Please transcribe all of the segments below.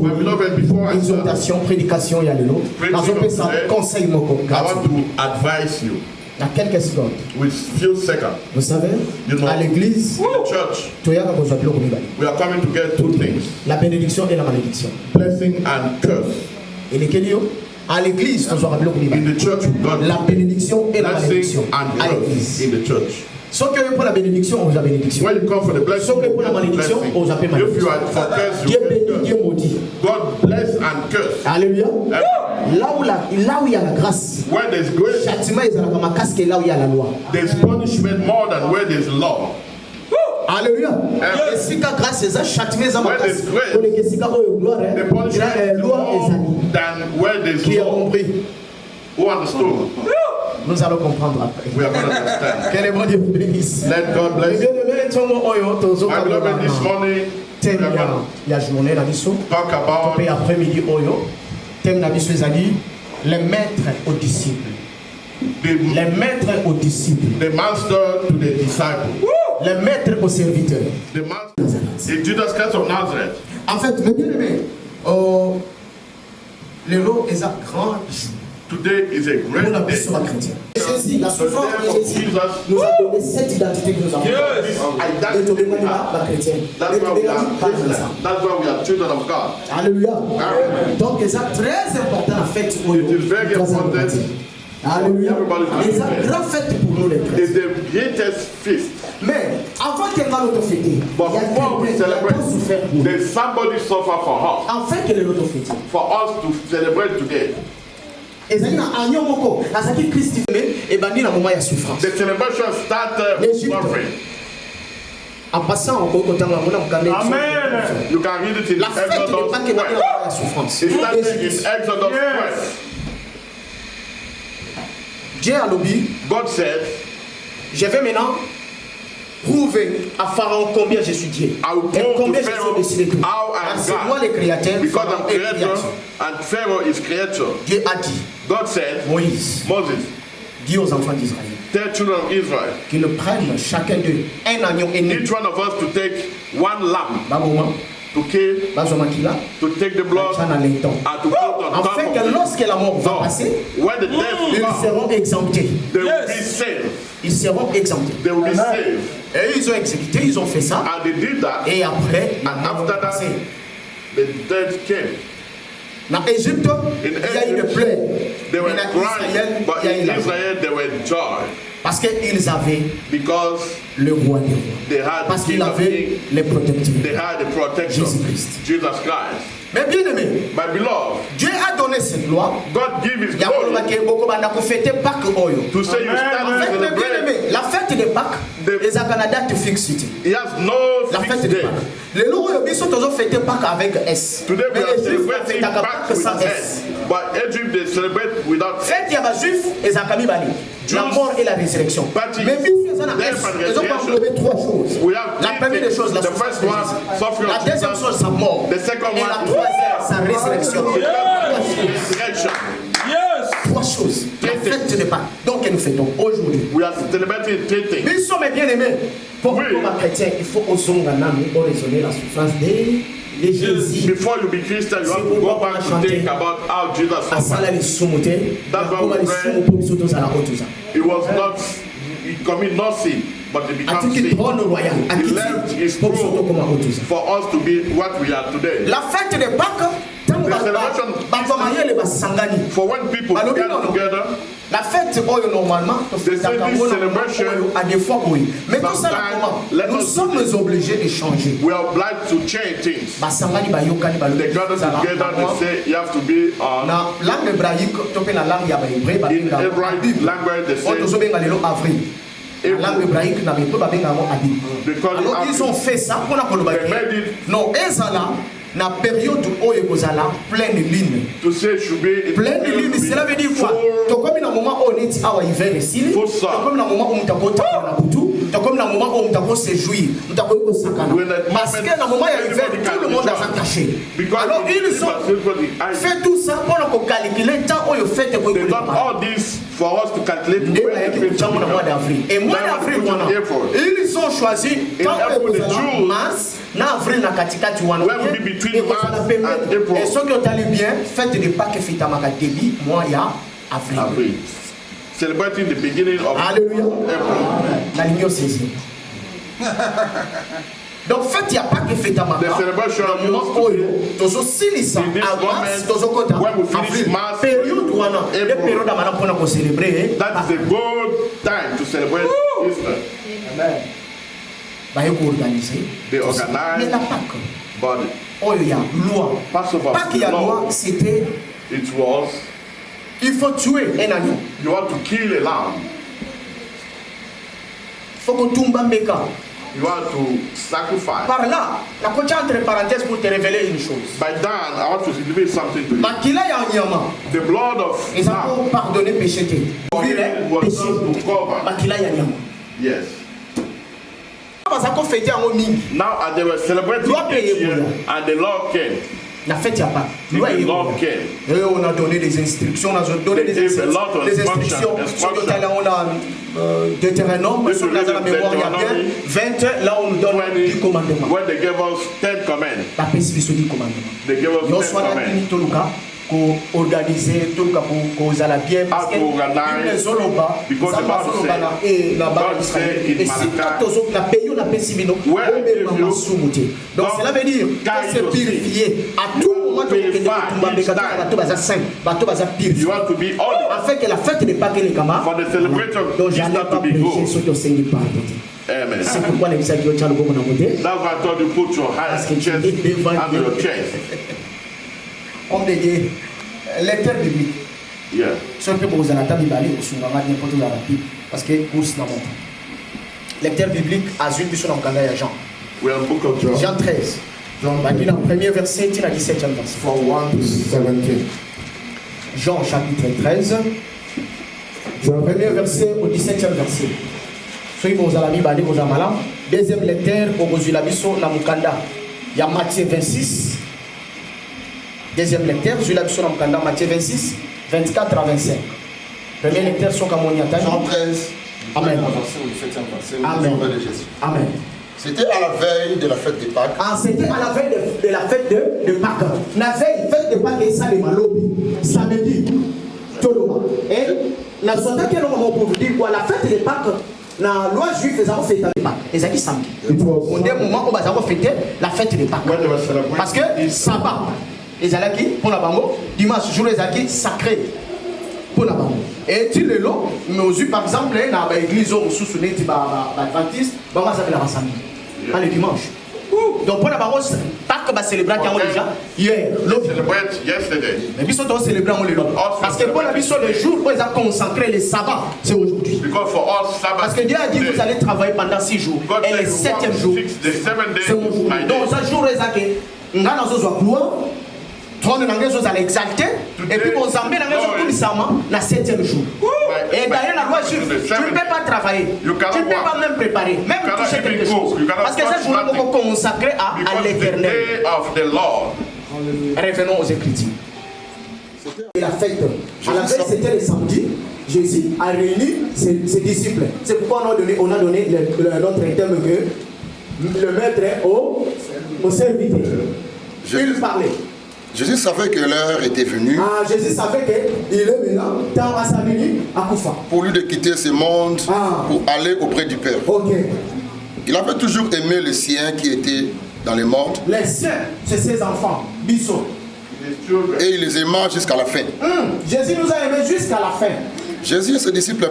My beloved, before I start exhortation, prédication, il y a le lot. Conseil, mon I want to advise you dans quelques secondes. with few seconds. Vous savez, You know, à l'église, in the church, we are coming to get two things: la bénédiction et la malédiction. blessing and curse. Et lesquels à l'église, In the church, God, la bénédiction et la malédiction. blessing and À curse l'église. in the church. Sauf que pour la bénédiction, on a bénédiction. When you come for the blessing, Sauf que pour la malédiction, on a if you are for curse, you Dieu get bénit, Dieu curse. maudit. God bless and curse. Alléluia. Là où il y a la grâce, Where there's grace, châtiment est dans la casque là où il y a la loi. there's punishment more than where there's law. Alléluia. Et si la grâce est là, châtiment est dans la Where there's casque. grace, Pour les que si la gloire, the punishment is loi est more amis. than where there's Qui a law. compris? Who understood? Nous allons comprendre après. We are going to understand. Quel est bon Dieu vous bénisse. Let God bless you. My beloved, this morning, we are going Il y a journée là biso. to talk about Topé après-midi oyo. Thème la biso ezali les maîtres aux disciples. Les maîtres aux disciples. the master to the disciple. Les maîtres aux serviteurs. The master is Jesus Christ of Nazareth. En fait, mes bien-aimés, le lot est un grand jour. Today is a Pour great la day. personne chrétienne. Jésus, la souffrance The de death of Jésus Jesus, nous a donné cette identité que nous avons. this Et identity tu we es have. la chrétienne. That's why we are Christians. That's why we are children of God. Alléluia. Amen. Donc, c'est très important la fête au It is very important. Alléluia. Everybody Et should c'est be une grande fête pour nous les chrétiens. It's the greatest feast. Mais avant qu'elle va l'autofêter, But before we celebrate, souffert pour nous. there's somebody suffer for us. En fait, qu'elle est l'autofêter. For us to celebrate today. Et ça y est, en yomoko, à ce qui Christ fait, et ben, il a un moment de souffrance. The celebration started with L'Égypte. suffering. En passant, on peut entendre la monnaie. Amen. You can read it in La fête n'est Exodus pas qu'il y a 12. la souffrance. It started in Exodus 12. Dieu a lobby, God said, je vais maintenant prouver à Pharaon combien je suis Dieu. I will Et prove combien to je suis Pharaoh au-dessus de tout. how I Car am c'est moi God. le créateur, Because Pharaon I'm est creator créature. and Pharaoh is creator. Dieu a dit, God said, Moïse, Moses, dis aux enfants d'Israël tell children of Israel, qu'ils prennent chacun d'eux un agneau aîné. each one of us to take one lamb Baboma, to kill, Bazoma Kila, to take the blood Chana Leighton. and to put on top Afin of que it. lorsque la mort va So, passer, when the death ils comes, seront exemptés. they will be saved. Ils seront exemptés. They will be saved. Et ils ont exécuté, ils ont fait ça. And they did that. Et après, la And mort after va that, passer. the death came. Dans Égypte, il y a eu des pleurs. They were Mais en crying, Israël, but il y a eu in la joie. Israel they were joy Parce qu'ils avaient because le roi des rois. they had Parce the qu'ils king of avaient kings, les protecteurs. they had the protection, Jésus-Christ. Jesus Christ. Mais bien aimé, My beloved, Dieu a donné cette loi. God give His Il y a glory beaucoup de fêter Pâques oyo. to say you En start fait, to mais bien celebrate. aimé, la fête des Pâques, les Canada te fixe. He has no La fixed fête des day. Pâques. Les loups et les toujours fêter Pâques avec S. Today we Mais are les Juifs celebrating fêtent Pâques Pâques with sans S, S. but Egypt they celebrate without S. Fête, il y a des Juifs et Zakami Bali. La mort et la résurrection. But Mais bien sûr, ils ont death and ils ont resurrection. englobé trois choses. We have La three première des things. choses, la The souffrance first de one, Jésus. suffering La of deuxième Jesus. chose, sa mort. The second Et one la is troisième, sa résurrection. resurrection. Trois choses. La fête de Pâques. Donc, que nous fêtons aujourd'hui. We are celebrating three things. Nous sommes bien aimés. Pour Oui. comme chrétien, il faut aux onganamis pour raisonner la souffrance de Jésus. Before you be Christian, you have to go back to think about how Jesus Asala suffered. les sumuté. That's why we Comme les pray. sumu pour biso tozala otuza. He was not, he commit no sin, but he became Atiki sin. trône royal. He left Akiti his pour biso throne tokoma otuza. for us to be what we are today. La fête de Pâques, tango The celebration- bavamaye le basangani. For when people Alors, gather non, non. together, La fête oyo normalement They say this celebration- à des fois oui. Mais tout ça Sometimes, comment? let Nous us do sommes this. obligés de changer. we are obliged to change things. Basangani bayokani They gather together, they say you have to be on. na langue hébraïque to pe na langue ya bahébreu In babenga Hebraic language, they on say, tozobenga lelo avril na langue hébraïque na béto babenga yango abib because alors ils ont fait ça mpona koloba They made it- non ezala na période oyo ekozala pleine lune to say should be pleine lune cela veut dire quoi tokomi na moment oyo neti awa hiver esili Full sun. tokomi na moment oyo moto akotambola na butu tokomi na moment oyo moto akoséjour moto akoki kosakana When that parce que moment, na moment ya hiver everybody tout le can monde rejoice. aza caché because alors ils ont fait tout ça mpona kokalkule temps oyo fete they koyi done all this for us to calculate nde when bayaki it will kochango na mois become. d'avril et mois Then d'avril put in wana effort. ils ont choisi tant April, ekozala June, mars na avril na katikati wana Where will be between March and April? et ceux qui ont allé bien fête de Pâques fitamaka début mois ya avril. Celebrating the beginning of Alléluia. April. Na ligne saisi. Donc fête ya Pâques fitamaka. The celebration of tozo silisa avance tozo kota when we finish March, période wana de période amana pona ko célébrer. That is a good time to celebrate Easter. Amen. They organize. Mais la Pâques. But oh il y a loi. Passover, Pâques ya loi c'était it was il faut tuer un agneau. You want to kill a lamb. Faut que tumba mbeka. You want to sacrifice. Par là, la coach entre parenthèses pour te révéler une chose. By that, I want to reveal something to you. Makila ya nyama. The blood of ils ont pardonné péché te. Was not to cover. Makila ya nyama. Yes. Now they were celebrating each year, and the Lord came. La fête ya pas. The Lord came. Et on a donné des instructions, on a donné des instructions. On a Deutéronome, sur la mémoire il y a bien 20, là on nous donne 10 commandements. When they gave us 10 commands. La spécification du commandement. They gave us 10 commandments. Pour organiser tout le pour la bien parce que les Oloba because the Bible says et la bas Israël et si tous autres la pays on a pessimino donc cela veut dire que c'est purifié à tout moment de you want to be holy afin que la fête n'est pas que les camarades for the celebration donc j'allais pas prêcher sur ton Seigneur pas Amen. C'est pourquoi les gens qui ont le bon côté that's why I told you put your hands under your chest. On dit lecteur biblique. Yeah. Ce que vous avez la Bible sur n'importe où la Bible parce que course dans mon temps. Lecteur biblique Azul qui sont dans le Jean. We are book of John. Jean 13. Jean le premier verset il a 17e verset. From 1 to 17. Jean chapitre 13. Jean premier verset au 17e verset. Soyez vous avez la Bible vous avez malin. Deuxième lecteur au Gozu la biso na mukanda. Il y a Matthieu 26. Deuxième lecteur, je l'ai vu sur Matthieu 26, 24 à 25. Premier lecteur, sur Kamoniata. Jean 13, Amen. Amen. Amen. C'était à la veille de la fête de Pâques. Ah, c'était à la veille de la fête de Pâques. La veille, fête de Pâques, ça les malobi. Samedi. Toloma. Et, la soirée que l'on va vous dire quoi, la fête de Pâques. La loi juive faisait fêter les Pâques. Et ça qui samedi. On est au moment où on va fêter la fête de Pâques. Parce que sabbat. Les alaki pour la bango, dimanche jour les alaki sacré pour la bango. Et tu le lot, mais aux yeux par exemple, dans l'église où sous sous les adventistes, on va s'appeler la samedi, pas le dimanche. Donc pour la bango, pas que va célébrer quand on déjà hier. Mais puis on célébrer on le parce que pour la mission le jour où ils ont consacré les sabbats, c'est aujourd'hui. Parce que Dieu a dit vous allez travailler pendant 6 jours et le 7e jour, c'est aujourd'hui. Donc ce jour les alaki, on a dans ce gloire. On a exalté et puis on s'en met dans le jour la 7e jour. Et d'ailleurs la loi juive, tu ne peux pas travailler, tu ne peux pas même préparer, même toucher quelque chose. Parce que ce jour-là on est consacré à l'éternel. Revenons aux Écritures. Et la fête, à la veille c'était le samedi, Jésus a réuni ses disciples. C'est pourquoi on a donné notre terme que le maître au serviteur. Il parlait. Jésus savait que l'heure était venue. Ah, Jésus savait qu'il est maintenant temps à sa venue à Koufa. Pour lui de quitter ce monde pour aller auprès du Père. Ok. Il avait toujours aimé les siens qui étaient dans le monde. Les siens, c'est ses enfants, Bissot. Et il les aima jusqu'à la fin. Jésus nous a aimés jusqu'à la fin. Jésus et ses disciples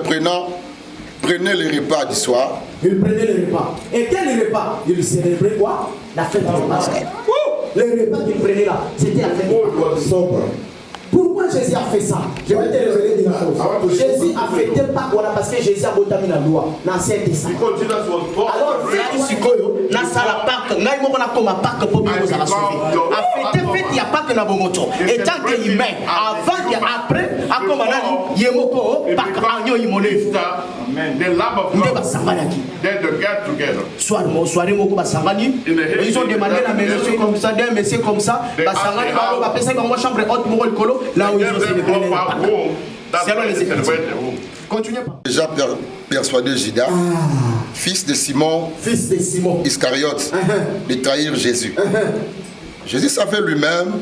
prenaient les repas du soir. Ils prenaient les repas. Et quel repas? Ils célébraient quoi? La fête de Pâques. Le repas qu'il prenait là, c'était la fête de Pâques. Pourquoi Jésus a fait ça? Je vais te révéler une chose. Jésus a fêté Pâques parce que Jésus a botamé la loi dans l'Ancien Testament. Alors, dans la Pâques, nous avons comme Pâques pour nous la sauver. A fêté fête, il y a Pâques dans Bomoto. Et tant qu'il meurt, avant et après, à comme il y a Moko, Pâques, Agno, Imolé. The Lamb of God, then to get together. Ils ont demandé la monsieur comme ça, d'un monsieur comme ça, va passer dans ma chambre haute pour le colo, là où ils ont célébré les Pâques. Selon les Écritures. Continuez pas. Déjà persuadé Judas fils de Simon Iscariote, de trahir Jésus. Jésus savait lui-même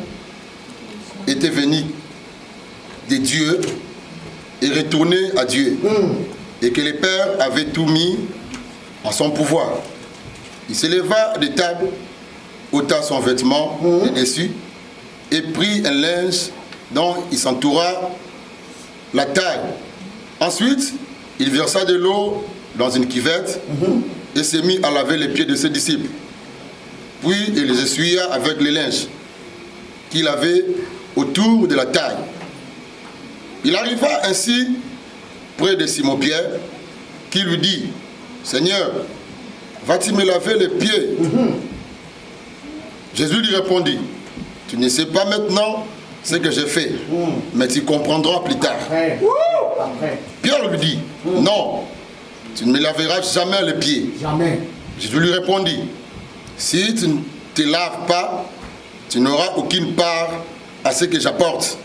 était venu de Dieu et retourné à Dieu. Et que le Père avait tout mis en son pouvoir. Il se leva de table, ôta son vêtement de dessus et prit un linge dont il s'entoura la taille. Ensuite, il versa de l'eau dans une cuvette et s'est mis à laver les pieds de ses disciples. Puis il les essuya avec les linges qu'il avait autour de la taille. Il arriva ainsi près de Simon-Pierre qui lui dit, « Seigneur, vas-tu me laver les pieds ?» Jésus lui répondit, « Tu ne sais pas maintenant ce que j'ai fait, mais tu comprendras plus tard. » Pierre lui dit, « Non, tu ne me laveras jamais les pieds. » Jésus lui répondit, « Si tu ne te laves pas, tu n'auras aucune part à ce que j'apporte. »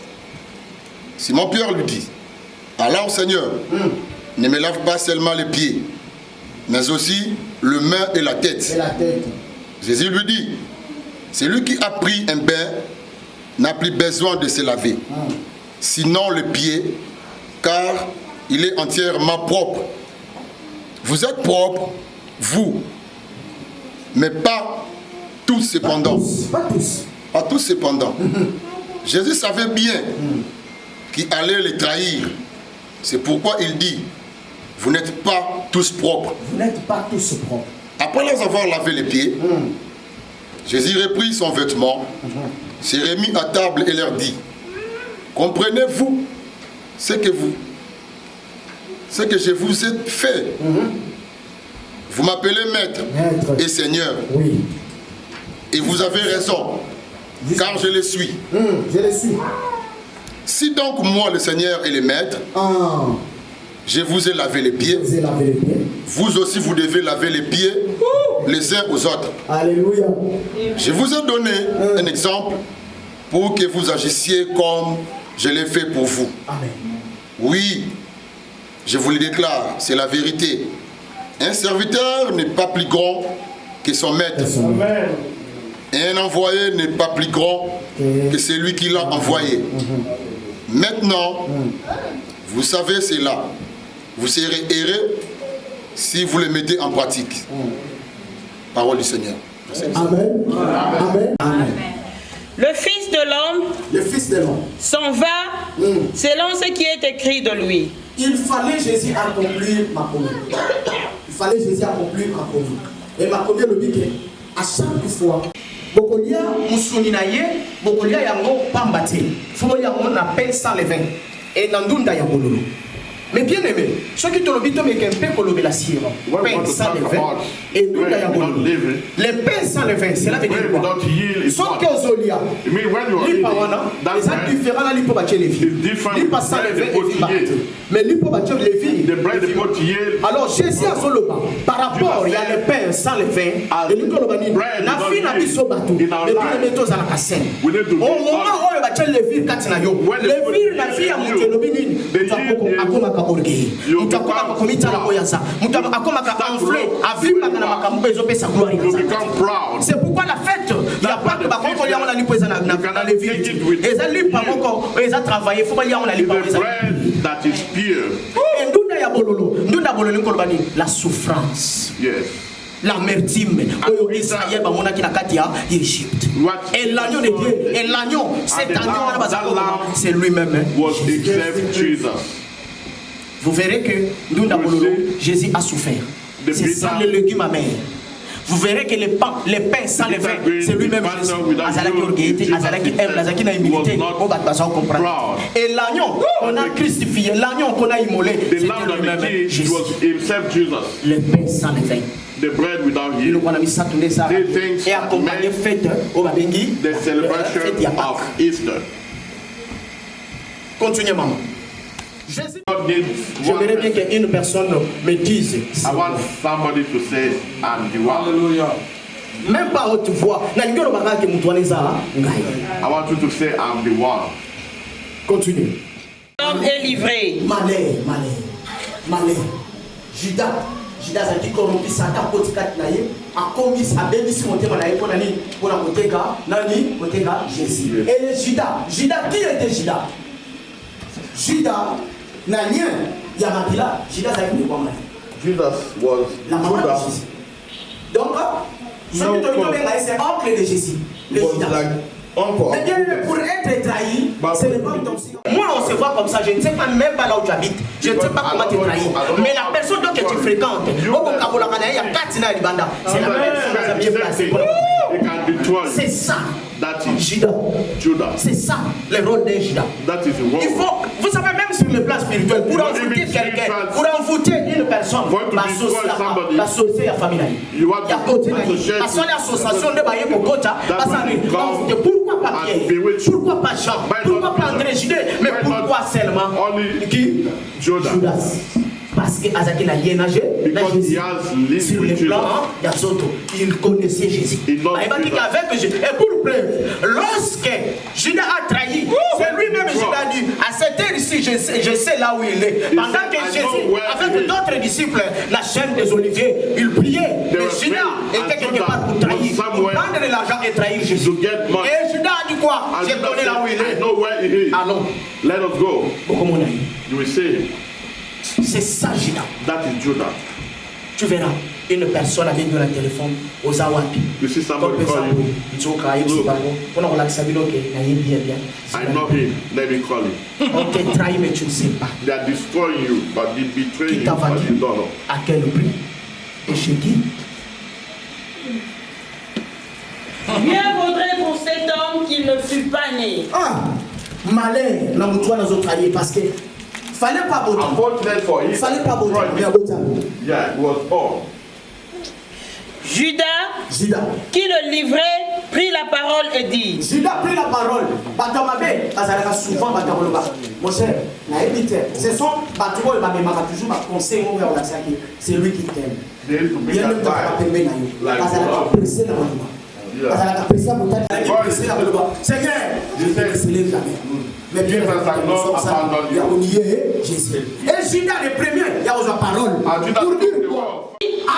Simon-Pierre lui dit, « Alors Seigneur, ne me lave pas seulement les pieds, mais aussi le main et la tête. » Jésus lui dit, « Celui qui a pris un bain n'a plus besoin de se laver, sinon le pied, car il est entièrement propre. Vous êtes propres, vous, mais pas tous cependant. » Pas tous cependant. Jésus savait bien qu'il allait les trahir. C'est pourquoi il dit, vous n'êtes pas tous propres. Après leur avoir lavé les pieds, Jésus reprit son vêtement, se remit à table et leur dit, comprenez-vous ce que je vous ai fait? Vous m'appelez maître et Seigneur. Et vous avez raison, car je le suis. Si donc moi, le Seigneur et le maître, je vous ai lavé les pieds, vous aussi vous devez laver les pieds les uns aux autres. Alléluia. Je vous ai donné un exemple pour que vous agissiez comme je l'ai fait pour vous. Amen. Oui, je vous le déclare, c'est la vérité. Un serviteur n'est pas plus grand que son maître. Amen. Et un envoyé n'est pas plus grand que celui qui l'a envoyé. Maintenant, vous savez cela. Vous serez heureux si vous le mettez en pratique. Parole du Seigneur. Amen. Amen. Amen. Le Fils de l'homme s'en va selon ce qui est écrit de lui. Il fallait Jésus accomplir ma commune. Il fallait Jésus accomplir ma commune. Et ma commune le dit à chaque fois, Bokolia musuni na ye, Bokolia yango pambate. Faut yango na pain sans levain. Et nandunda ya bololo. Mais bien aimé, ceux qui te le disent, mais qu'un pain colobé la cire, pain sans levain, et nous d'ailleurs, les pains sans levain, cela veut dire quoi? Sauf que aux olia, l'ippawana, les actes différents là, l'ippo bâtir les filles, l'ippa sans levain et l'ippa. Mais l'ippo bâtir les filles. Alors Jésus a son loba, par rapport, il y a les pains sans levain, et l'ipolobani, la fille n'a pas son bateau, mais puis les métaux à la cassette. Au moment où il bâtir les filles, Katina yo, les filles, la fille a monté le bini, à orgueil. C'est pourquoi la fête, il n'y a pas de bakon qu'on y a on a lipo dans les villes. Et ça lui pas encore, ils ont travaillé, faut pas y a on a lipo. That is pure. Et ndunda ya bololo, ndunda bololo kolobani, la souffrance. Yes. L'amertume, Israël va monter la Katia, Égypte. Et l'agneau de Dieu, et l'agneau, cet agneau, c'est lui-même. Vous verrez que nous, Jésus a souffert. C'est sans les légumes amers. Vous verrez que les pains sans les vins, c'est lui-même Jésus. Azalaki orgueillité, Azalaki aime, Azalaki n'a humilité. On va comprendre. Et l'agneau qu'on a crucifié, l'agneau qu'on a immolé, c'était lui-même Jésus. Les pains sans les vins. The bread without yeast. These things the celebration of Easter. Continuez, maman. J'aimerais bien qu'une personne me dise. I want somebody to say, I'm the one. Hallelujah. Même pas haute voix. I want you to say, I'm the one. Continue. L'homme est livré. Malheur. Judas Judas a dit corrompu Satan côté 4 naïe a commis a béni si monter naïe pour nani pour la côté ga Jésus. Et le Judas qui était Judas? Judas n'a rien Yamakila Judas a eu quoi? Judas was la maman de Jésus. Donc celui c'est oncle de Jésus. Le Judas. Mais bien, pour être trahi, ce n'est pas ton signe. Moi, on se voit comme ça, je ne sais pas même pas là où tu habites. Je ne sais pas comment tu es trahi. Mais la personne que tu fréquentes, il y a 4 ans, c'est la même chose. C'est ça. Judas. C'est ça le rôle d'un Judas. Il faut, vous savez, même sur le plan spirituel, pour envoûter quelqu'un, pour envoûter une personne, l'associer à la famille. Il y a côté parce que l'association de Baye Bogota, pourquoi pas Pierre? Pourquoi pas Jean? Pourquoi pas André Judas? Mais pourquoi seulement qui? Judas. Parce que Azaki n'a rien nagé, sur le plan d'Azoto, il connaissait Jésus. Et pour preuve, lorsque Judas a trahi, c'est lui-même Judas a dit, à cette heure ici, je sais là où il est. Pendant que Jésus, avec d'autres disciples, la chaîne des Oliviers, il priait. Mais Judas était quelque part pour trahir, pour prendre de l'argent et trahir Jésus. Et Judas a dit quoi? Je connais là où il est. Allons. Let us go. You will say, c'est ça, Judas. That is Judas. Tu verras une personne avec de la téléphone aux Awapi. You see somebody calling you. I know him. Let me call him. On te trahit, mais tu ne sais pas. They are destroying you, but they betraying you, but you don't know. À quel prix? Et chez qui? Mieux vaudrait pour cet homme qu'il ne fût pas né. Ah, malin, la moutoua nous a trahi parce que fallait pas beau temps. Fallait pas beau temps. Yeah, it was all. Judas, qui le livrait, prit la parole et dit. Judas prit la parole. Batamabé, Bazalaka souvent Batamoloba. Mon cher, ce sont Batumol, Babemaka toujours ma conseil, mon frère, c'est lui qui t'aime. Il y a même temps à permettre Naï. Bazalaka pressé la main. Bazalaka pressé la main. Seigneur, je sais, c'est les jamais. Mais bien, il y a oublié Jésus. Et Judas, le premier, il y a aux paroles. Pour dire quoi? Ah!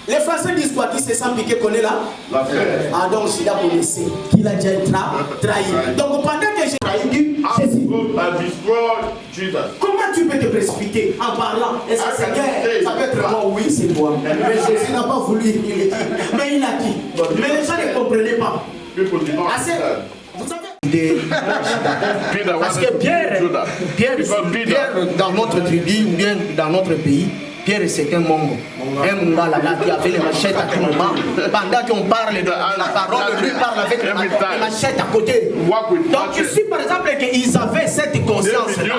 Les Français disent quoi? Qui se sent piqué connaît là? Ah, donc Judas connaissait qu'il a déjà trahi. Donc pendant que j'ai trahi Jésus, comment tu peux te précipiter en parlant? Est-ce que Seigneur, ça peut être moi? Oui, c'est toi. Mais Jésus n'a pas voulu, il est dit. Mais il a dit. Mais les gens ne comprenaient pas. Assez. Vous savez, parce que Pierre, dans notre tribu ou bien dans notre pays, Pierre c'est un mongo. Un mongala là qui avait les machettes à tout moment. Pendant qu'on parle de la parole, lui parle avec les machettes à côté. Donc ici par exemple qu'ils avaient cette conscience là.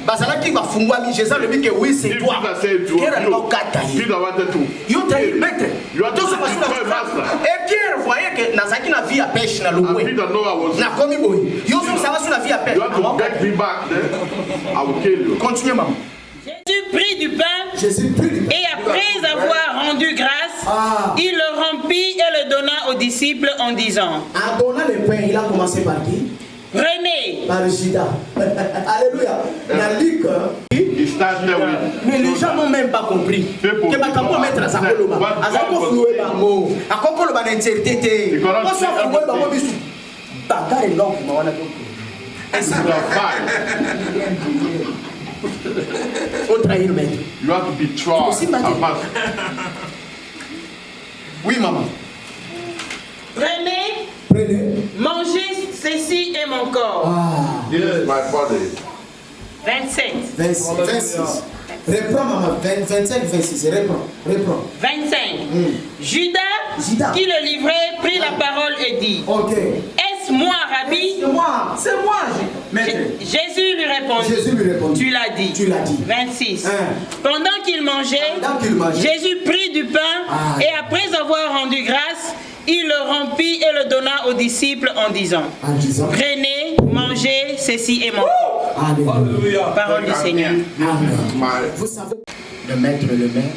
Bazala qui va fungwa mi Jésus le dit que oui c'est toi. Pierre n'a pas kataï. Yo taï maître. Et Pierre voyait que Nazaki na vie à pêche na loué. Na komi boy. Yo ça va sur la vie à pêche. Continuez maman. Jésus prit du pain et après avoir rendu grâce, il le rompit et le donna aux disciples en disant. En donnant le pain, il a commencé par qui? Prenez. Par le Judas. Alléluia. La Luc. Mais les gens n'ont même pas compris. Que Bakamo mettre à sa coloba. À sa floué bango. À Kokolo ban incertitude. On s'en fout de bango bisu. Bakar est long. On trahit le maître. You have to be tried. Oui, maman. Prenez, mangez ceci est mon corps. This is my body. 27. 26. Reprends, maman. 25, 26. Reprends. 25. Judas, qui le livrait, prit la parole et dit. Ok. Est-ce moi, Rabbi? C'est moi. Jésus lui répondit. Tu l'as dit. 26. Pendant qu'il mangeait, Jésus prit du pain et après avoir rendu grâce, il le rompit et le donna aux disciples en disant. Prenez, mangez, ceci est mon corps. Alléluia. Parole du Seigneur. Vous savez, le maître, le maire,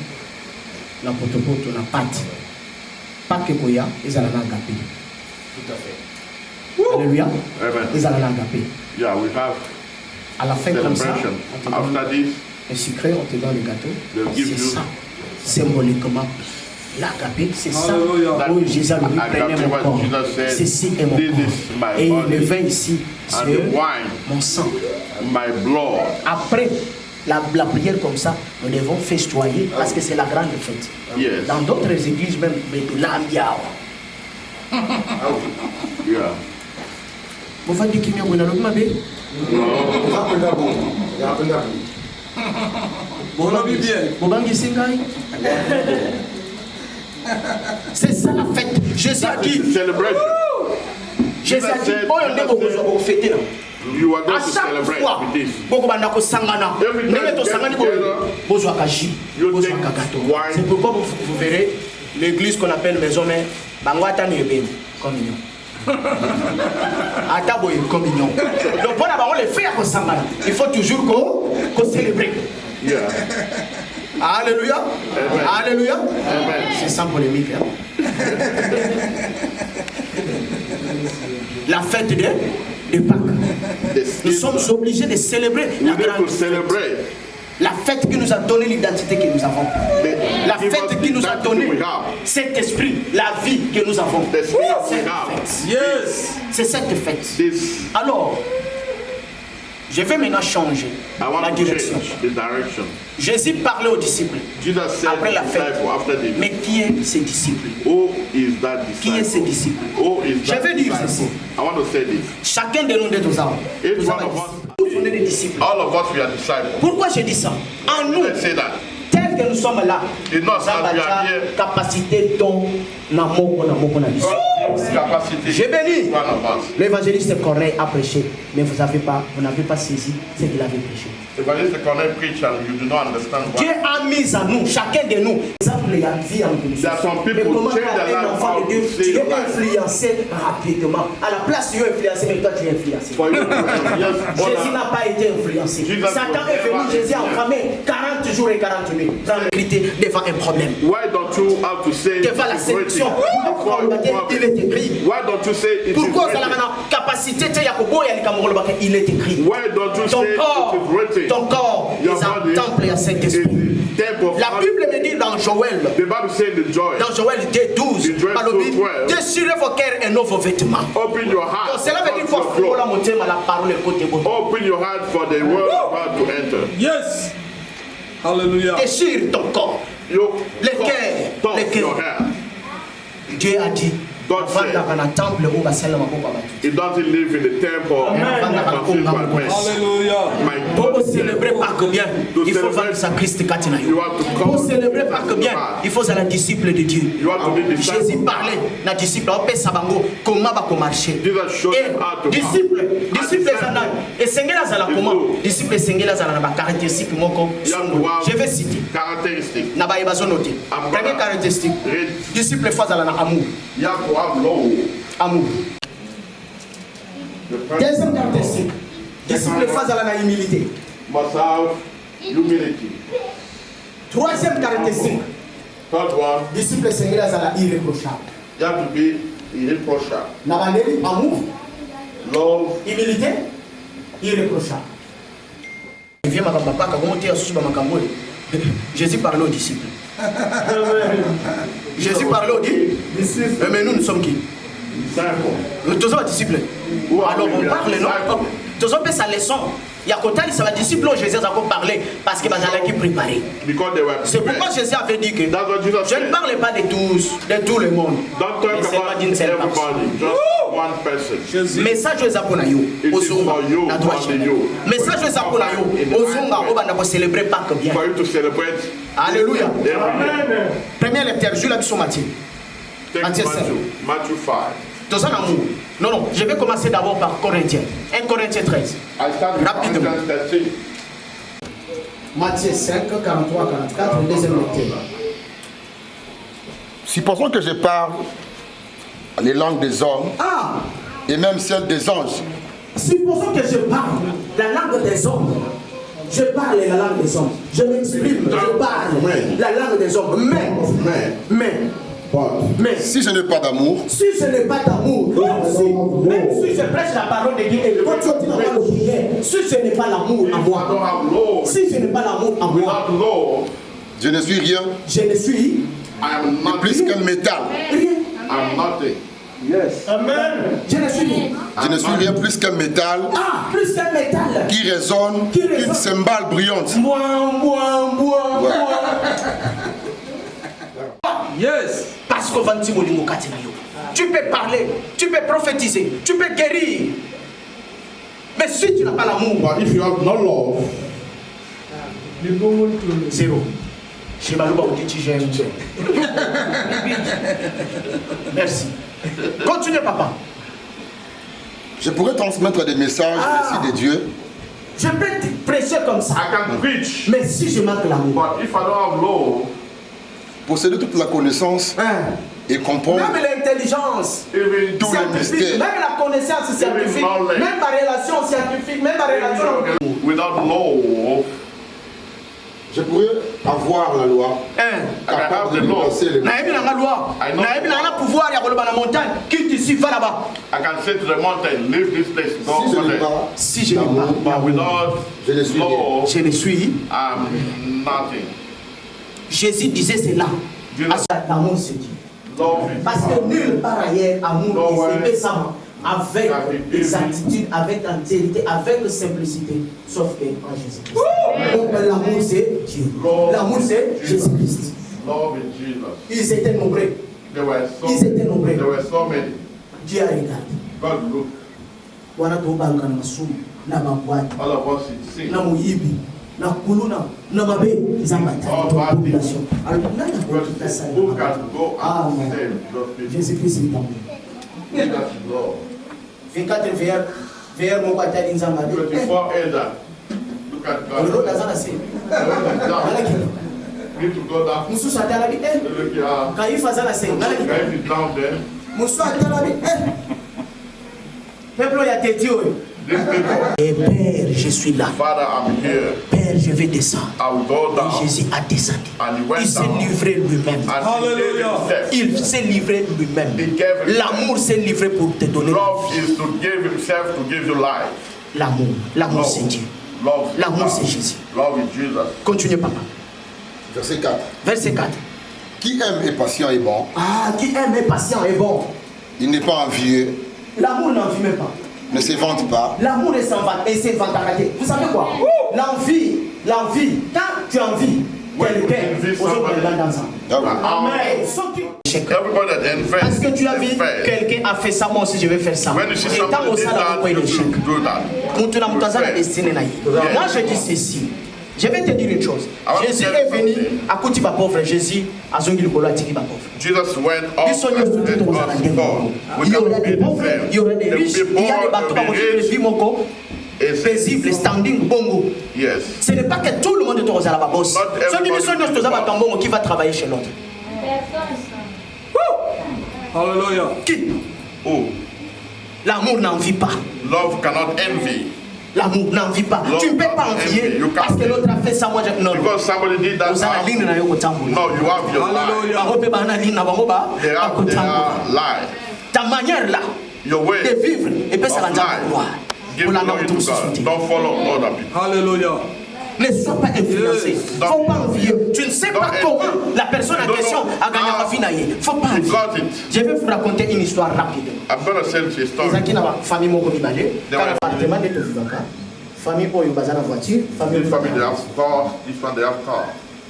la potopoto, la pâte. Pas que Koya, ils allaient l'agaper. Tout à fait. Alléluia. Ils allaient l'agaper. Yeah, we have à la fin comme ça. celebration. After this, Le sucré, on te donne le gâteau. give C'est you- ça, symboliquement. L'agapé, c'est ça. That Oui, Jésus a dit, agape, prenez mon what corps. Jesus said, Ceci est mon this corps. is my Et body. le vin ici, And c'est the wine, mon sang. my blood. Après la prière comme ça, nous devons festoyer parce que c'est la grande fête. Yes. Dans d'autres églises, même, mais de l'ambiance. Yeah. Vous faites du kiné, vous n'avez pas vu? C'est ça la fête. Jésus a dit. Celebration. Jésus a dit, oh, on est pour fêter là. You are going À to chaque celebrate fois, with this. beaucoup de sangana. Every time Ndenge to you get sangani together, bozo akaji, you bozo take akagato. wine. C'est pourquoi vous verrez l'église qu'on appelle maison mère, bango atani ebeni communion. Ata boye communion. Donc pour d'abord les faire ko sangana, il faut toujours qu'on célébrer. Yeah. Alléluia. Amen. Alléluia. Amen. C'est sans polémique. Hein? La fête de Pâques. Nous sommes obligés de célébrer We la need grande to fête. celebrate. La fête qui nous a donné l'identité que nous avons. La Give us fête qui nous a identity donné we have. cet esprit, la vie que nous avons. The spirit C'est we cette have. fête. Yes. C'est cette fête. This, Alors, je vais maintenant changer I want la to direction. change the direction. Jésus parlait aux disciples Jesus said après la to the fête. disciple after the Mais qui est ces disciples? who is that Qui est ces disciple? disciples? Who is Je that vais dire disciple? ceci. I want to say this. Chacun de nous, tous Each one of us, tous on est des disciples. all of us, we are disciples. Pourquoi je dis ça? En nous, Let's say that. tel que nous sommes là, It's not nous avons as we are la here. capacité dont na biso. God gives capacity. Je bénis. Each one of us. L'évangéliste Corneille a prêché, mais vous n'avez pas saisi ce qu'il avait prêché. Evangelist Cornell preach and you do not understand Dieu why. a mis en nous, chacun de nous, exemple, il y a vie en nous. There are some people Mais comment change their un life enfant how de Dieu, to tu save es your life. influencé rapidement. À la place, tu es influencé, mais toi tu es influencé. For you to yes, Jésus n'a pas été influencé. Jesus Satan was est venu, never Jésus a enfermé 40 jours et 40 nuits dans le crité devant un problème. Why don't you have to say Devant la it's a great séduction, thing? il est écrit. Why don't you say it is Pourquoi ça written? la capacité de Yakobo et Alikamoro, il est écrit. Why don't you Ton say corps, it is written? ton corps Your est un body temple et un is Saint-Esprit. the temple of La God. Bible me dit dans Joël, The Bible says the joy. dans Joël 2:12, In Joel 2:12, déchirez vos cœurs et non vos vêtements. Open your Donc heart. cela veut dire qu'il not faut your la clothes. montée, mais la parole est côté bon. Open your heart for the word of God to enter. Yes. Hallelujah. Déchire ton corps. You Les cœurs, touch les your cœurs. hair. Dieu a dit, God said, dans un temple où va seulement pour battre. He doesn't live in the temple of concealed by men. Hallelujah. My Pour God célébrer said, Pâques bien, il faut vendre sa Christ Katina. you have to come Pour célébrer Pâques bien, il faut être un disciple de Dieu. You have to be disciple. Jésus parlait, na disciple, on peut sabango, comment va marcher. Jesus showed Et them how to disciple, walk. disciple And zana, et sengela zala comment, disciple sengela zala na ba caractéristique moko. You have to have Je vais citer. characteristics. Na ba yebazo noté. Première caractéristique, Read. disciple fois zala na amour. You have to have love. Amour. The person Deuxième caractéristique, disciple fois zala na humilité. must have humility. Troisième caractéristique, Third one, disciple sengela zala irréprochable. you have to be irreproachable. Na bandeli amour, Love, humilité, irréprochable. Viens makambo paka comment tu as sous makambo. Jésus parlait aux disciples. Jésus parlait aux disciples. Mais nous sommes qui? disciple. Tous sommes disciples. Alors on parle non. Tous sommes sa leçon. Il y a côté ça va disciples Jésus a encore parlé parce que bazala qui préparé. Because they were C'est pourquoi prepared. Jésus avait dit que That's what Jesus je ne said. parle pas de tous, de tout le monde. Don't talk Mais c'est pas about d'une seule personne. everybody, just one person. Message aux apôtres yo, It is ozonga for you, na droite. only you. Message aux apôtres yo, ozonga obanda ko célébrer Pâques bien. For you to celebrate Alléluia. every year. Première lecture, je l'ai sur Matthieu. Take Matthieu Matthew 5. Dans un amour. Non, non, je vais commencer d'abord par Corinthiens. 1 Corinthiens 13. I start with Rapidement. Corinthians 13. Matthieu 5, 43, 44, deuxième lecture. Supposons que je parle les langues des hommes Ah, et même celles des anges. supposons que je parle la langue des hommes. Je parle la langue des hommes. Je m'exprime, je parle la langue des hommes. Mais, Si je n'ai pas d'amour, si je n'ai pas d'amour, même si je prêche la parole de Dieu, et quand tu dis dans le prière, si je n'ai pas l'amour en moi, si je n'ai pas l'amour en moi, je ne suis rien. Je ne suis de plus qu'un métal. Yes. Amen. Je ne suis rien. Je ne suis rien plus qu'un métal. Ah, plus qu'un métal. Qui résonne, une cymbale brillante. Yes. Parce que tu peux parler, tu peux prophétiser, tu peux guérir. Mais si tu n'as pas l'amour, But if you have no love, zéro. Chez Balouba, on dit j'aime. Merci. Continue, papa. Je pourrais transmettre des messages ici de Dieu. Je peux te prêcher comme ça. I can preach. Mais si je manque l'amour, But if I don't have love, Posséder toute la connaissance et comprendre même l'intelligence even tous les scientifique, mystères. même la connaissance scientifique, même ma relation scientifique, même ma relation. without love, Je pourrais avoir la loi capable de dépasser les Naïbi n'a pas loi, Naïbi n'a pas pouvoir, il y a la montagne, quitte ici, va là-bas. I can say to the mountain, leave this place, go Si je over n'ai there. pas Si je n'ai pas But without je ne suis rien. love, je le suis. I'm nothing. Jésus disait cela. Dieu L'amour c'est Dieu. Love is Parce que nulle part ailleurs, amour est spécialement avec exactitude, avec entièreté, avec simplicité, sauf qu'en Jésus-Christ. Donc l'amour c'est Dieu. L'amour c'est Jésus-Christ. love is Jesus. Ils étaient nombreux. Ils étaient nombreux. There were so many. Dieu a regardé. God look. Wana tobalka na masumu na mabwati All of us sin. na muyibi na kuluna na mabe zambata population. Alors nani But ça? who can go Ah, and non. save those people? Jésus-Christ est l'amour. That's love. 24 vers mon batali nzamba. 24 elder. Look at God. Olo lazana se. Down. Need to go down. Musu satala bi Look at Kaifa zana se. guys is down there. Musu atala bi Peuple ya tedio. These people. Et Père, je suis là. Father, I'm here. Père, je vais descendre. I will go Et down. Jésus a descendu. And he went Il s'est down. livré lui-même. And he gave himself. Il s'est livré lui-même. He gave himself. L'amour s'est livré pour te donner. Love is to give himself to give you life. L'amour. L'amour, Love. c'est Dieu. Love is L'amour, love. c'est Jésus. Love is Jesus. Continuez, papa. Verset 4. Verset 4. Qui aime est patient et bon. Ah, qui aime est patient et bon. Il n'est pas envieux, L'amour n'envie même pas. ne se vante pas, L'amour est sans vente et c'est vantagé. Vous savez quoi? L'envie, quand tu envies quelqu'un, envie vous somebody. êtes dans ça. Ah oui. Amen. Sauf que- Everybody that invests. Parce que tu as vu, invests. quelqu'un a fait ça, moi aussi je vais faire ça. When you see Et tant somebody au did salaire, that, pourquoi il you est chèque? should do that. Maintenant, la destinée naïe. Moi je dis ceci. Je vais te dire une chose. Jésus est venu à côté de pauvre. Jésus a zongi le colo à tiki pauvre. Jesus went up Ils sont and tous let us go. We il y aura can des be the pauvres, same. il y aura des The riches, il y a des bateaux people à will côté be de rich. Vimoko, It's paisible, standing, bongo. yes. Ce n'est pas que tout le monde est aux la bosse. Not Ceux qui everybody sont aux bongo qui va travailler chez l'autre. Hallelujah. Qui? Oh, L'amour n'envie pas. love cannot envy. L'amour n'envie pas. Love Tu ne peux pas cannot envier envy. You parce can't que l'autre a fait ça. Moi, je... non. Because somebody did that. Vous avez la ligne na yo kotambola. No, you have your life. Hallelujah. Bango pe bana ligne na bango ba They have their kotambola. life. Ta manière là Your way de vivre et puis ça va of dire life. gloire. Give Pour la glory to note God. Don't follow other people. Hallelujah. Ne sois pas influencé. Yes. Faut pas envier. Tu ne sais pas Don't comment envy. la personne en Don't question know a gagné how ma vie naïe. Faut pas you envier. got it. Je vais vous raconter une histoire rapide. I'm going to tell you a story. Ezaki na famille moko mibale. They Quand were- appartement de tofibaka. Famille oyo baza na voiture. Famille This family, they have car. This one, they have car.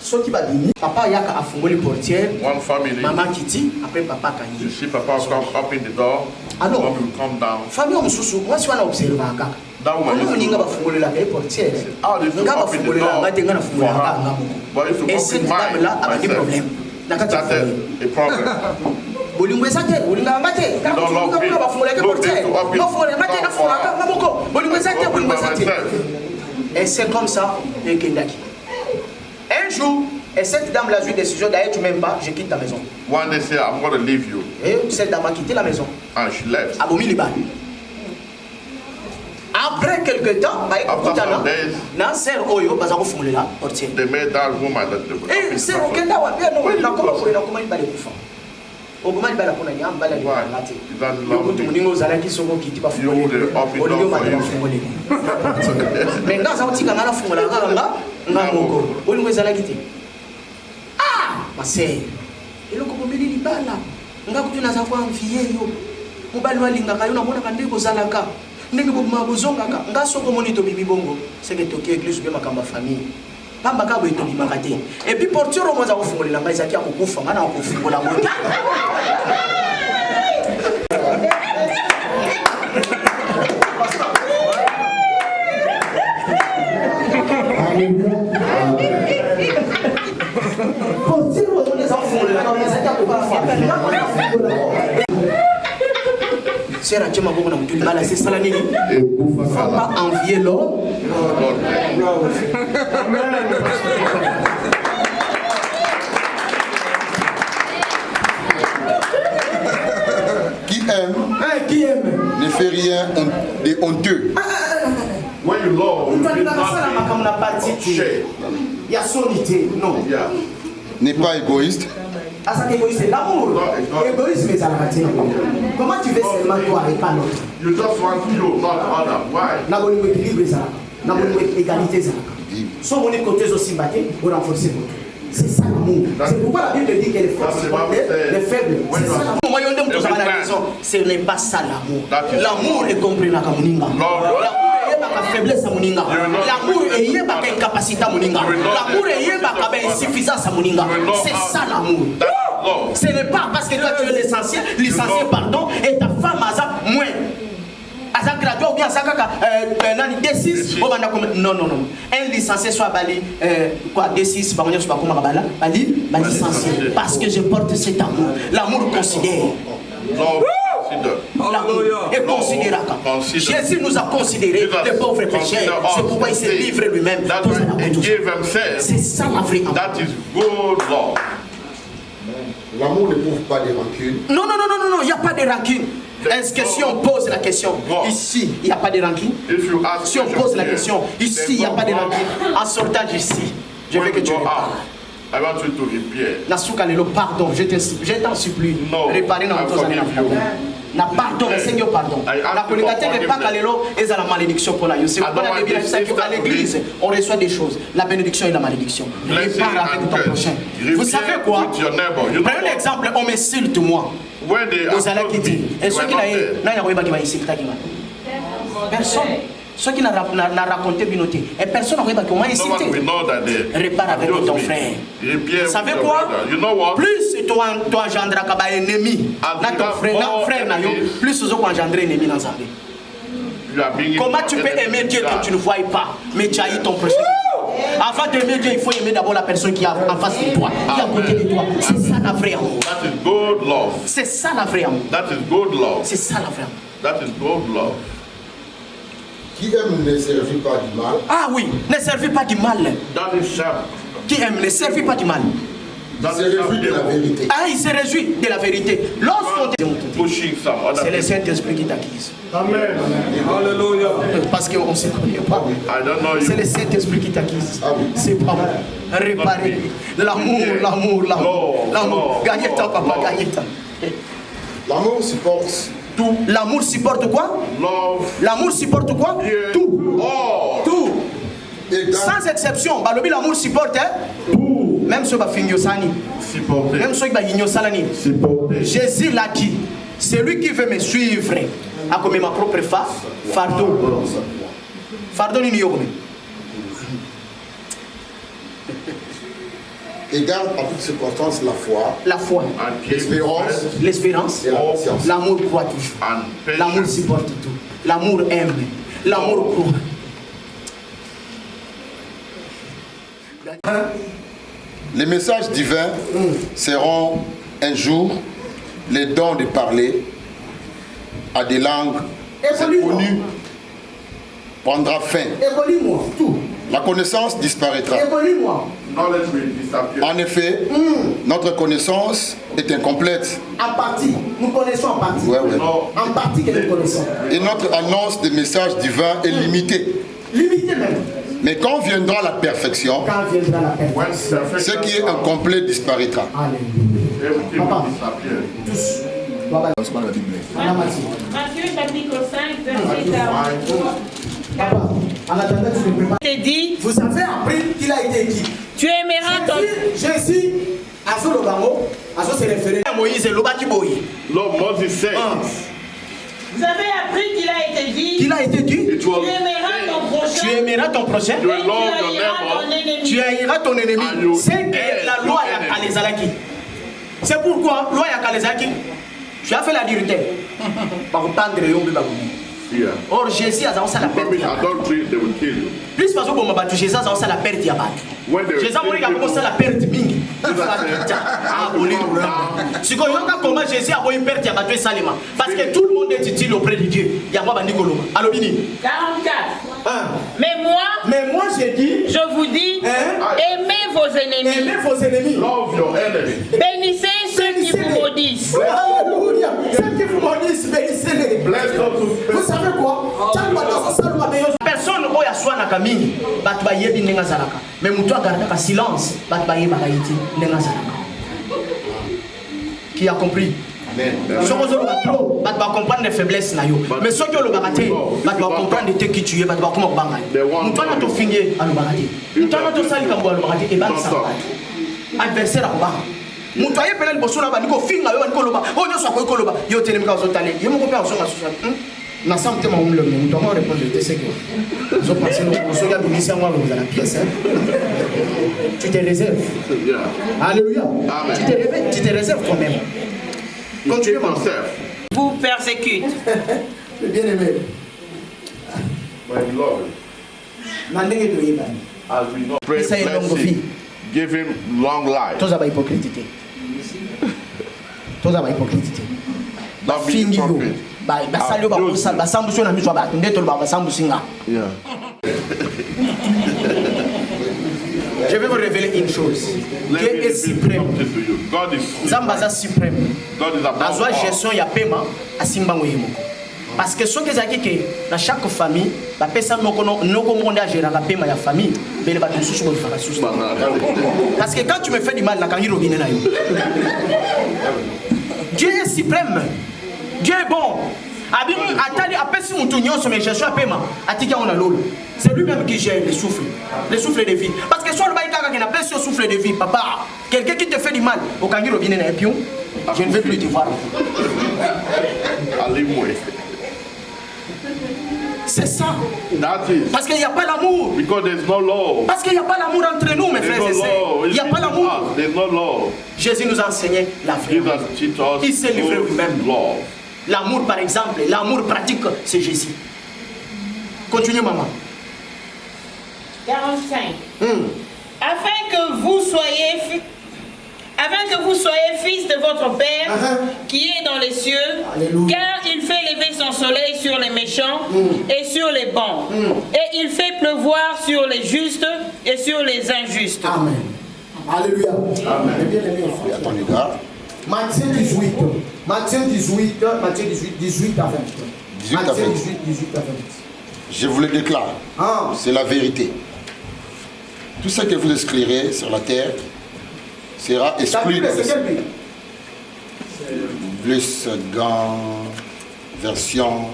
soki babimi papa yaka afungoli portière. One family, Maman kiti après papa you kanyi. see Papa come up in the door. Ah, no. Mom will come down. Famille omususu mwasi wana observe kaka. That woman Ono used to- muninga bafungolelaka ye portière. Ah, they used to Nga open the bafungolelaka door nga te nga for nafungolelaka her. nga moko. But if you Et open cette mine dame là abaki myself, problème. Nakati ya started famille. a problem. bolingo eza te bolingo yanga te don't love me. bafungolaka No, portière they to open bafungolaka te door nafungolaka for nga moko bolingo eza te Open bolingo by eza te. myself. Et c'est comme ça ekendaki. Un jour, et cette dame là a eu une décision d'ailleurs tu m'aimes pas, je quitte ta maison. One day say, I'm going to leave you. Et cette dame a quitté la maison. And she left. Abomi liban. Après quelques temps, bah écoute some days, na sœur oyo baza ko fungulela portière. They made that woman that they would open Eh the sœur door for. okenda wa bien no Where did na you ko go? fungulela kuma ibale kufa. Ogoma libala pona ni ambala ni ngati. Yokuti muningo ozalaki soko kiti ba You would open Olingo door for mata you. bafungole. Mais ngaza utika ngala fungola nga moko. Olingo ezalaki te. Ah, masé. Eloko bomeli libala. Nga kutu naza kwa mfiye yo. Mobali walingaka yo namona kande kozalaka. Ndenge boma bozongaka. Nga soko monito bibi bongo. Seke toki église be makamba famille. Pamba ka boito bimaka te. Et puis portiro moza kofungolela nga ezaki akokufa nga na kofungola moto. Sera chema boko na mtu libala c'est ça nini? Faut pas envier l'homme. Qui aime ne fait rien de honteux. When you love, you Mtu did anasala makamna parti share. ya solité non. Yeah. N'est pas égoïste. Asa égoïste l'amour. Égoïsme c'est la matière. Comment tu veux seulement toi et pas l'autre? You just want you, not other. Why? Na boni équilibre ça. Na boni égalité ça. So mon côté aussi batté pour renforcer l'autre. C'est ça l'amour. C'est pourquoi la Bible dit que les forts les faibles. C'est ça l'amour. Moi yonde mtu sana la raison. Ce n'est pas ça l'amour. L'amour est compris na kamuninga. La faiblesse à Moninga. L'amour est yéba ka incapacité à Moninga. L'amour est yéba ka insuffisance à Moninga. C'est ça l'amour. Ce n'est pas parce que toi tu es licencié pardon, et ta femme a moins. Aza gradué ou bien aza kaka D6 non. Un licencié soit bali quoi D6 ba soit comme bala bali licencié parce que je porte cet amour. L'amour considère. L'amour est considérable. Jésus nous a considérés les pauvres pécheurs. C'est pourquoi il s'est livré lui-même. C'est ça la vraie amour. That is good love. L'amour ne prouve pas des rancunes. Non, il n'y a pas de rancune. Est-ce que si on pose la question, ici, il n'y a pas de rancune? Si on pose la question, ici, il n'y a pas de rancune. En sortant d'ici, je veux que tu répares. I want you to repair. Nasuka lelo, pardon, je t'en supplie. Réparer dans notre année. Na pardon, Seigneur, pardon. La communauté n'est pas calelo et la malédiction pour la Yosef. À l'église, on reçoit des choses. La bénédiction et la malédiction. Répare avec ton prochain. Vous savez quoi? Prenez l'exemple, on m'insulte moi. Vous allez quitter. Et ceux qui n'ont personne. Ceux qui n'ont raconté Binoté. Et personne n'a comment insulter. Répare avec ton frère. Vous savez quoi? Plus tu engendras un ennemi dans ton frère, plus tu engendras un ennemi dans ta vie. Comment tu peux aimer Dieu que tu ne vois pas, mais tu haïs ton prochain? Avant d'aimer Dieu, il faut aimer d'abord la personne qui est en face de toi, qui est à côté de toi. C'est ça la vraie amour. That is good love. C'est ça la vraie amour. That is good love. C'est ça la vraie amour. That is good love. Qui aime ne servit pas du mal. Ah oui, ne servez pas du mal. That is sharp. Qui aime ne servez pas du mal. Il se réjouit de la vérité. Ah, il se réjouit de la vérité. Lorsqu'on Pushing some other c'est le people. Saint-Esprit qui t'acquise. Amen. Alléluia. Parce qu'on ne se connaît pas. I don't know C'est you. le Saint-Esprit qui t'acquise. Ah oui. C'est pas moi. Réparer. L'amour. Gagnez le temps, papa, gagnez le temps. L'amour supporte tout. L'amour supporte quoi? Love. L'amour supporte quoi? Yeah. Tout. All. Tout. Et dans Sans exception. Balobi l'amour supporte. Tout. Même ceux qui fingyo sani. Supporter. Même ceux qui fingyo salani. Supporter. Jésus l'a dit. Celui qui veut me suivre a comme ma propre fardeau. Fardeau ni yogome. et garde en toute circonstance la foi, l'espérance et la patience. L'amour croit toujours. L'amour supporte tout. L'amour aime. L'amour croit. Les messages divins seront un jour les dons de parler à des langues inconnues prendra fin. La connaissance disparaîtra. En effet, notre connaissance est incomplète. En partie, nous connaissons en partie. Ouais, ouais. En partie que nous connaissons. Et notre annonce des messages divins est limitée. Limitée même. Mais quand viendra la perfection, ce qui est incomplet disparaîtra. Alléluia. Everything will disappear. Matthieu chapitre 5, verset 43. Papa, en attendant que tu te prépares. Il dit, Vous avez appris qu'il a été écrit. tu aimeras ton... Jésus, à ce lobango, à ce se référer à Moïse, l'obaki boy. Lord Moses said, Vous avez appris qu'il a été dit, Qu'il a été dit, it was tu aimeras ton prochain, tu aimeras ton prochain, You et will love tu your haïras ton neighbor. ennemi. tu haïras ton And ennemi. you C'est hate que la loi your à enemy. les alaki. C'est pourquoi, loi à les alaki, tu as fait la vérité. Par prendre le yombe bagoumi. Yeah. Or, Jésus a ça la perte. Commit adultery, they will kill you. Plus parce que bon, Jésus a ça la perte ya bat. When they Jésus a kill commencé people, la perte mingi. Si on regarde comment Jésus a eu perte ya bat salima, parce que tout le monde est utile auprès de Dieu. Il y a pas Nicolo. Alors bini. 44. Mais Mais moi, j'ai dit, je vous dis, aimez vos ennemis, aimez vos ennemis. love your enemy. bénissez ceux qui vous maudissent. Alléluia. Ceux qui vous maudissent, bénissez-les. Bless those who Vous savez quoi? Personne oyo aswanaka mingi bato bayebi ndenge azalaka me moto agardaka silence bato bayebaka ye te ndenge azalaka. Qui a compris? soki ozoloba trop bato bacomprendre faiblesse na yo mais soki olobaka te bato bacomprendre te qui tu es bato bakoma kobanga yo moto wana tofingi ye alobaka te moto wana tosali kambo alobaka te ebangisaka bato adversaire akobanga moto aye mpena liboso na bandi kofinga yo bandi koloba oyo nyonso akoki koloba yo telemika ozotala ye moko mpe azonga social na sa motema omulome moto ango répondre te seke ozopense soki abimisi yango alonza na pièce tu te réserves. Alléluia. Tu te réserves quand même. Continue mon frère. Vous persécute. Le bien-aimé. My Lord, Mandenge to yebani. as we know, pray, Essa é bless longo him, give him long life. Toza ba hypocrite. Toza ba hypocrite. Ba Don't be fingi yo. hypocrite. Ba salio ba kusala ba sambuso na miso ba ndeto ba sambusinga. Yeah. Je vais vous révéler une chose. Let Dieu me est reveal suprême. something to you. God is Zambaza suprême. God is above Azwa all. gestion ya pema asimbango yemoko. Parce que soki ezalaki ke na chaque famille bapesa noko moko nde agéraka pema ya famille bele bato mosusu bozwaka susu. Parce que quand tu me fais du mal nakangi robinet na yo. Dieu est suprême. Dieu est bon. Atali apesi mutu nyonso mais gestion ya pema atika on a lolo. C'est lui-même qui gère le souffle de vie. Parce que soit le baïkaka qui n'a pas ce souffle de vie, papa, quelqu'un qui te fait du mal, au kangi robinet na pion, je ne veux plus te voir. C'est ça. Parce qu'il n'y a pas l'amour. Because there's no love. Parce qu'il n'y a pas l'amour entre nous, mes frères et sœurs. Il n'y a pas l'amour. There's no love. Jésus nous a enseigné la vraie. Il s'est livré lui-même. L'amour, par exemple, l'amour pratique, c'est Jésus. Continuez, maman. 45. Afin que vous soyez fils de votre Père qui est dans les cieux, car il fait lever son soleil sur les méchants et sur les bons, et il fait pleuvoir sur les justes et sur les injustes. Amen. Alléluia. Amen. Matthieu 18. Matthieu 18 à 20. 18 à 20. Je vous le déclare. C'est la vérité. Tout ce que vous exclurez sur la terre sera exclu dans le ciel. Plus gants, version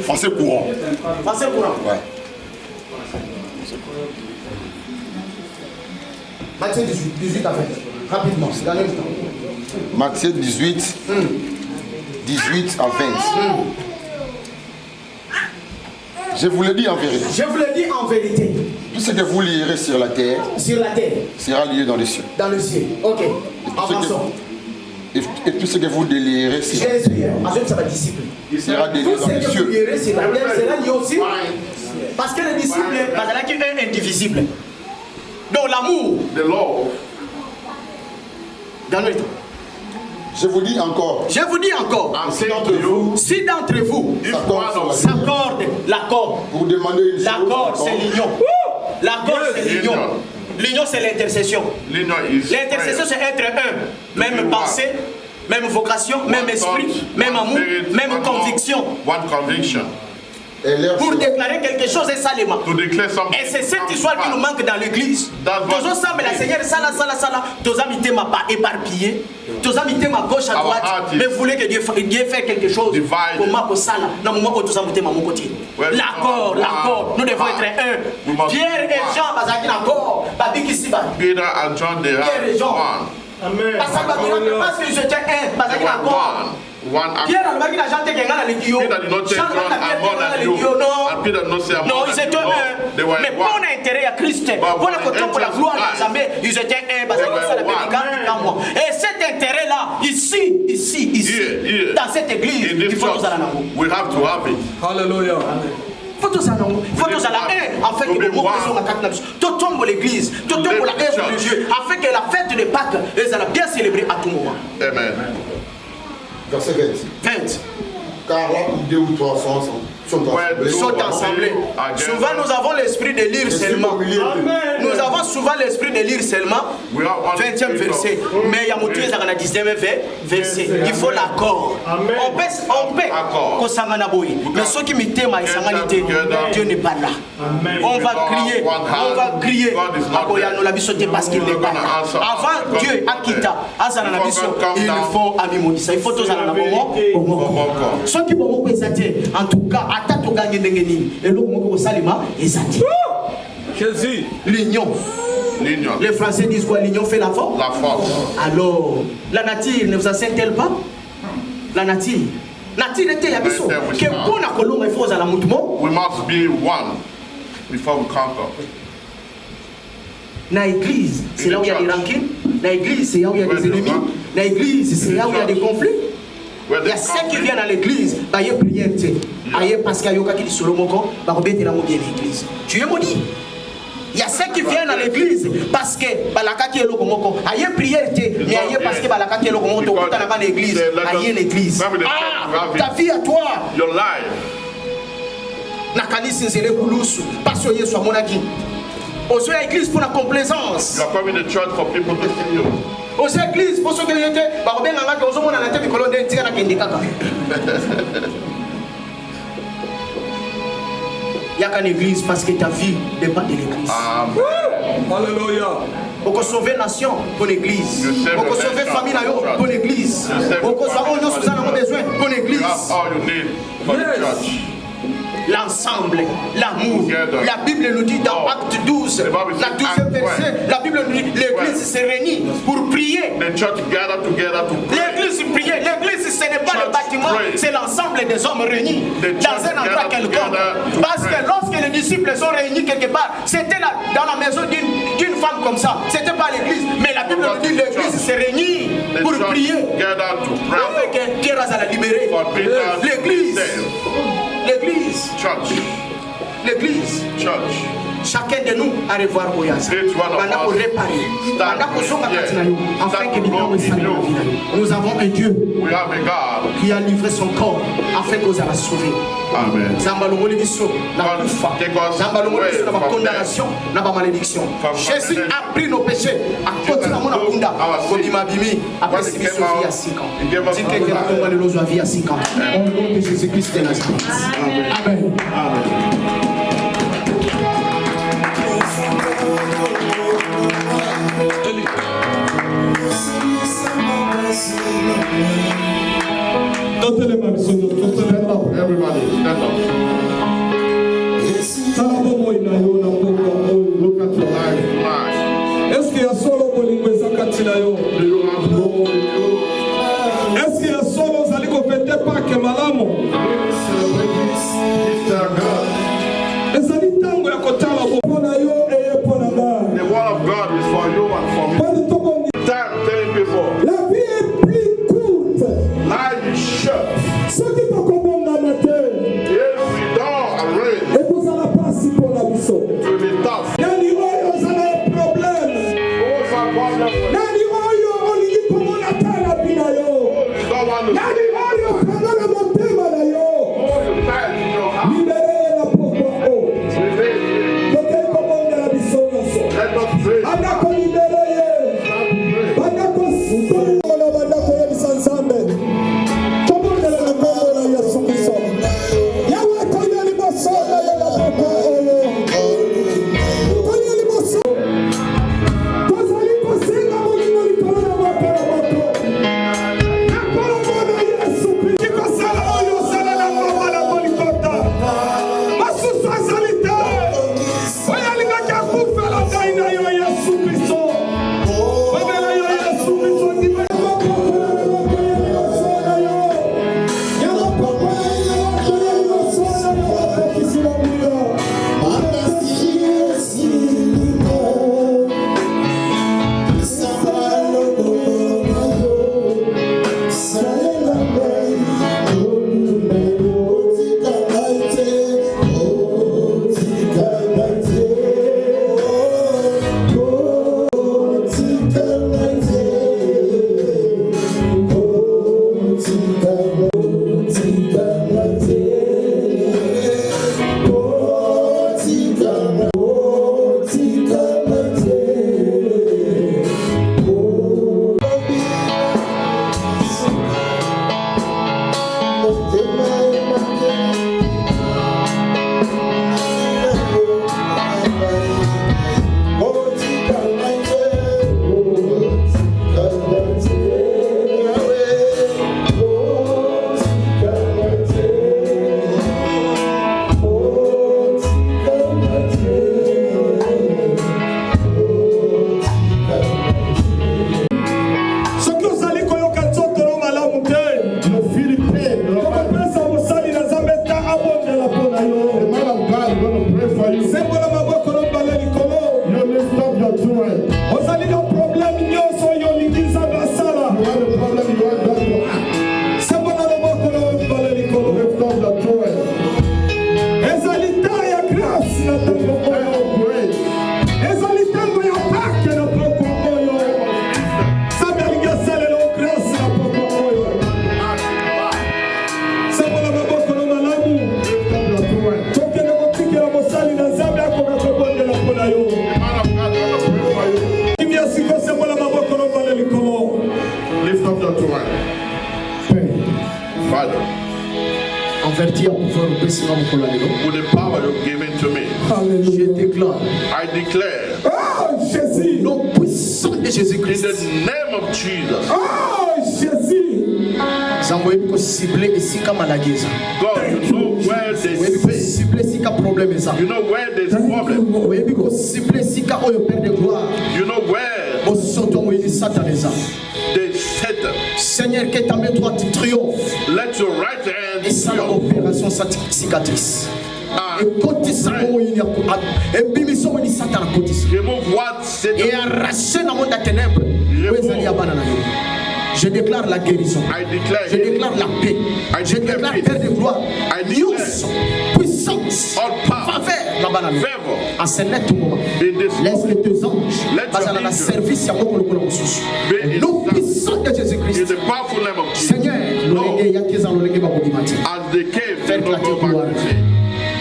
français courant. Français courant. Ouais. Matthieu 18 à 20. Rapidement, c'est dans le temps. Matthieu 18, 18 à 20. Je vous le dis en vérité. Je vous le dis en vérité. Tout ce que vous lirez sur la terre sera lié dans les cieux. Dans le ciel. Ok. Avançons. Et tout ce que vous délirez sur la terre sera délié dans les cieux. Sera lié aussi. Parce que les disciples, qui est indivisible. Donc l'amour. The love. Dans le temps. Je vous dis encore. Si d'entre vous s'accordent l'accord. Vous demandez une chose. L'accord, c'est l'union. L'accord, c'est l'union. L'union, c'est l'intercession. L'intercession, c'est être un. Même pensée, même vocation, même esprit, même amour, même conviction. One conviction. pour déclarer quelque chose et salement. To declare something. Et c'est cette histoire qui nous manque dans l'église. Tous ensemble, la Seigneur, ça, tous amis t'aiment pas éparpillé, tous amis t'aiment à gauche, à droite, mais vous voulez que Dieu fasse quelque chose. Comment que ça là, dans le moment où tous amis t'aiment à mon côté. L'accord, nous devons être un. Pierre et Jean, basaki d'accord, babi qui s'y bat. Peter and John, they Pierre et Jean. Amen. Parce qu'ils étaient un, basaki d'accord. Pierre a dit l'agent qui a les guillots. Jean a dit les guillots. Non, ils étaient un. Mais pour l'intérêt à Christ, pour la gloire des amis, ils étaient un. Parce que ça la prédication moi. Et cet intérêt-là, ici, dans cette église, il faut nous aller. We have to have it. Hallelujah. Il faut tous aller afin que nous tombe l'église, tout tombe la œuvre de Dieu, afin que la fête de Pâques, elle a bien célébrée à tout moment. Amen. Verset 20. Car là, 2 ou 3 sont assemblés. Souvent, nous avons l'esprit de lire seulement. Nous avons souvent l'esprit de lire seulement 20e verset. Mais il y a mon Dieu, dans la 19e verset. Il faut l'accord. On peut. Mais ceux qui m'étaient, Dieu n'est pas là. On va crier. Parce qu'il n'est pas là. Avant Dieu, Akita, il faut Amimodissa. Il faut tous aller à moment. Ceux qui vont en tout cas, l'union. Les Français disent quoi? L'union fait la force. La force. Alors, la nature ne vous enseigne-t-elle pas? La nature. Nature était à Bissau. Que pour la colombe, il faut à la mouvement. We must be one before we conquer. Dans l'église, c'est là où il y a des rancines. Dans l'église, c'est là où il y a des ennemis. Dans l'église, c'est là où il y a des conflits. Il y a ceux qui viennent à l'église, il y a prière. Parce qu'il y a qui dit sur le mot, l'église. Tu es maudit. Il y a ceux qui viennent à l'église parce que balakaki est lokomoko. Aïe prière mais aïe parce que balakaki est lokomoko. Tout à l'église, aïe l'église. Ah, ta vie à toi. Your life. Nakanisi nzele kulusu. Parce que Yesu amonaki. Aux églises pour la complaisance. You are coming to church for people to see you. Aux églises pour ceux qui étaient, bah bien là que aux hommes on a la tête du colonne d'un tir à kendikaka. Il y a qu'une église parce que ta vie dépend de l'église. Alléluia. Pour qu'on sauve nation pour l'église. Pour qu'on sauve famille pour l'église. Pour qu'on sauve nos besoin pour l'église. L'ensemble, l'amour. La Bible nous dit dans Acte 12, la 12e verset, la Bible nous dit l'église se réunit pour prier. L'église prier. L'église ce n'est pas le bâtiment, c'est l'ensemble des hommes réunis dans un endroit quelconque. Parce que lorsque les disciples sont réunis quelque part, c'était dans la maison d'une femme comme ça. C'était pas l'église, mais la Bible nous dit l'église se réunit pour prier. Afin que Dieu va la libérer. L'église. Church. L'église. Church. Chacun de nous a revoir Boyas. Pendant qu'on réparer. Pendant qu'on soit afin que nous avons un Dieu qui a livré son corps afin que nous allons sauver. Amen. Condamnation, malédiction. Jésus a pris nos péchés. À côté de après c'est Sophie à 5 ans. Dit que la tombe de l'eau vie à 5 ans. Au nom de Jésus-Christ de Nazareth. Amen. Everybody, stand up. Look at your life. Est-ce qu'il y a solo bolingweza kati na yo? Est-ce qu'il y a solo zali ko fete Pâques malamu? Celebrate this God. with the power you've given to me. Hallelujah. I declare Oh, Jésus. Nom puissant de in Jésus-Christ. the name of Jesus, Oh, Jésus. Zango yebi ko ciblé esika maladi eza. God, you know where there's Yebi ko pain, ciblé esika problème eza. you know where there's problem, Yebi ko ciblé esika oyo Père de gloire. you know where Bosoto moyini Satan eza. there's Satan. Seigneur, que ta main droite triomphe Let your right hand et ça triumph. l'opération cicatrice. And Et côté ça moyini et bimiso moyini Satan côté ça. remove what Satan. Et arracher dans le monde des ténèbres. Je déclare la guérison. I declare Je déclare la paix. I Je declare déclare peace. Père de gloire. I declare Use, puissance, all power, faveur. favor En ce net moment. in this Laisse les deux anges. Let Parce your que dans le angels service, il y a beaucoup de be in Nous puissant de in Jésus-Christ. the powerful name of Jesus. Seigneur, Lord, l'olenge yaki za l'olenge babodimati. as they came, Fais they don't éclater go gloire. back to say,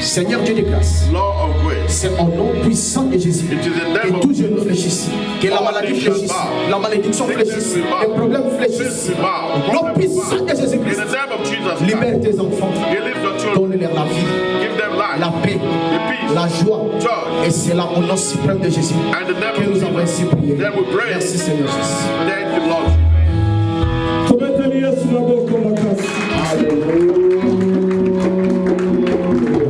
Seigneur Dieu de grâce. Lord of grace. C'est au nom puissant de Jésus It is the name que of tout genou fléchisse, que la maladie fléchisse, la malédiction fléchisse, les problèmes fléchissent. Nom puissant de In Jésus-Christ. the name of Jesus Libère Christ, tes enfants, release your children, donne-leur la vie, give them life, la paix, the peace, la joie. joy, Et c'est là au nom suprême de Jésus and the name que of nous avons ainsi Jesus. prié. Then we pray. Merci Seigneur Jésus.